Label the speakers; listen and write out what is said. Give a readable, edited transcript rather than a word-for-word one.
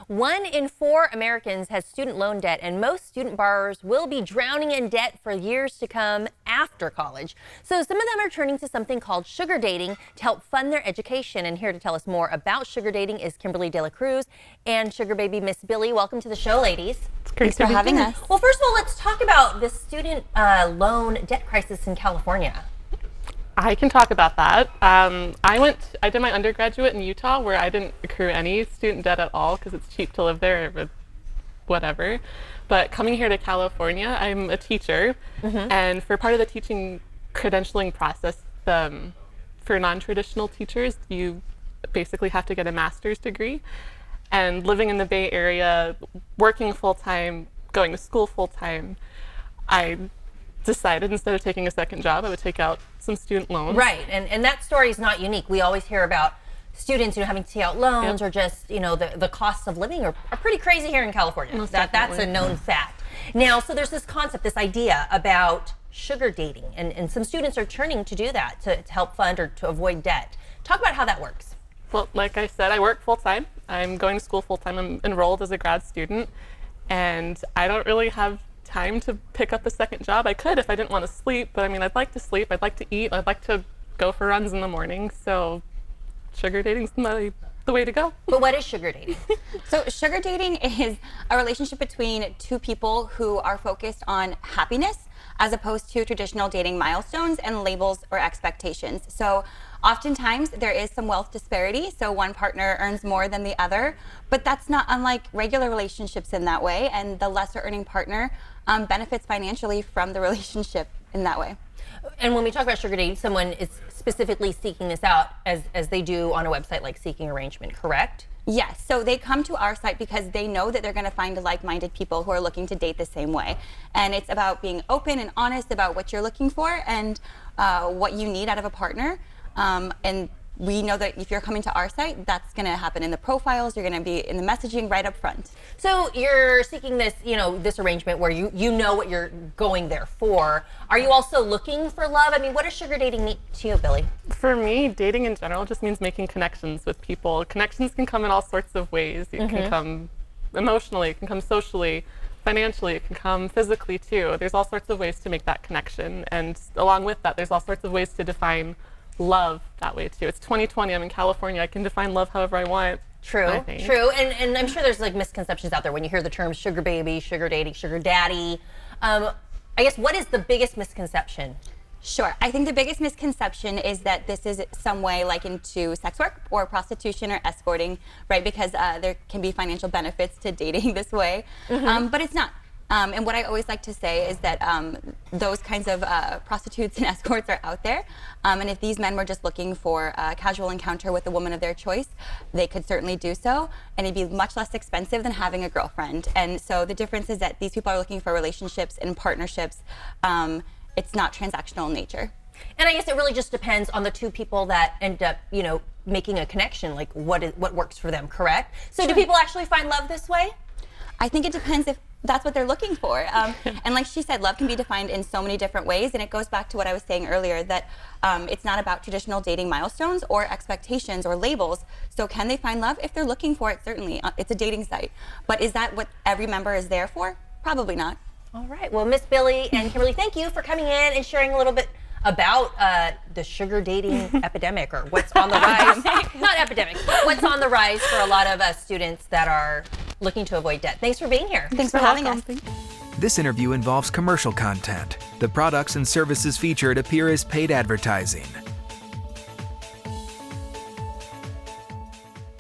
Speaker 1: 1 in 4 Americans has student loan debt, and most student borrowers will be drowning in debt for years to come after college. So some of them are turning to something called sugar dating to help fund their education. And here to tell us more about sugar dating is Kimberly De La Cruz and sugar baby Miss Billy. Welcome to the show, ladies.
Speaker 2: It's great
Speaker 3: Thanks for having us.
Speaker 1: Well, first of all, let's talk about the student loan debt crisis in California.
Speaker 2: I can talk about that. I did my undergraduate in Utah, where I didn't accrue any student debt at all because it's cheap to live there, but whatever. But coming here to California, I'm a teacher, and for part of the teaching credentialing process, for non-traditional teachers, you basically have to get a master's degree. And living in the Bay Area, working full-time, going to school full-time, I decided instead of taking a second job, I would take out some student loans.
Speaker 1: Right, and that story is not unique. We always hear about students, having to take out loans, or just, the costs of living are pretty crazy here in California. That's a known fact. Now, so there's this concept, this idea about sugar dating, and some students are turning to do that to help fund or to avoid debt. Talk about how that works.
Speaker 2: Well, like I said, I work full-time. I'm going to school full-time. I'm enrolled as a grad student, and I don't really have time to pick up a second job. I could if I didn't want to sleep, but I'd like to sleep, I'd like to eat, I'd like to go for runs in the morning, so sugar dating's the way to go.
Speaker 1: But what is sugar dating?
Speaker 3: So sugar dating is a relationship between two people who are focused on happiness as opposed to traditional dating milestones and labels or expectations. So oftentimes there is some wealth disparity, so one partner earns more than the other, but that's not unlike regular relationships in that way, and the lesser earning partner benefits financially from the relationship in that way.
Speaker 1: And when we talk about sugar dating, someone is specifically seeking this out as they do on a website like Seeking Arrangement, correct?
Speaker 3: Yes, so they come to our site because they know that they're going to find like-minded people who are looking to date the same way. And it's about being open and honest about what you're looking for and what you need out of a partner. And we know that if you're coming to our site, that's going to happen in the profiles. You're going to be in the messaging right up front.
Speaker 1: So you're seeking this, this arrangement where you know what you're going there for. Are you also looking for love? I mean, what does sugar dating mean to you, Billy?
Speaker 2: For me, dating in general just means making connections with people. Connections can come in all sorts of ways. It can come emotionally, it can come socially, financially, it can come physically too. There's all sorts of ways to make that connection. And along with that, there's all sorts of ways to define love that way too. It's 2020, I'm in California, I can define love however I want.
Speaker 1: True, true. And I'm sure there's misconceptions out there when you hear the terms sugar baby, sugar dating, sugar daddy. I guess, what is the biggest misconception?
Speaker 3: Sure. I think the biggest misconception is that this is some way into sex work or prostitution or escorting, right? Because there can be financial benefits to dating this way, but it's not. And what I always like to say is that those kinds of prostitutes and escorts are out there. And if these men were just looking for a casual encounter with a woman of their choice, they could certainly do so. And it'd be much less expensive than having a girlfriend. And so the difference is that these people are looking for relationships and partnerships. It's not transactional in nature.
Speaker 1: And I guess it really just depends on the two people that end up, making a connection, like what works for them, correct? So do people actually find love this way?
Speaker 3: I think it depends if that's what they're looking for. And like she said, love can be defined in so many different ways. And it goes back to what I was saying earlier, that it's not about traditional dating milestones or expectations or labels. So can they find love? If they're looking for it, certainly. It's a dating site. But is that what every member is there for? Probably not.
Speaker 1: All right. Well, Miss Billy and Kimberly, thank you for coming in and sharing a little bit about the sugar dating epidemic, or what's on the rise. Not epidemic, but what's on the rise for a lot of students that are looking to avoid debt. Thanks for being here.
Speaker 3: Thanks for having us.
Speaker 4: This interview involves commercial content. The products and services featured appear as paid advertising.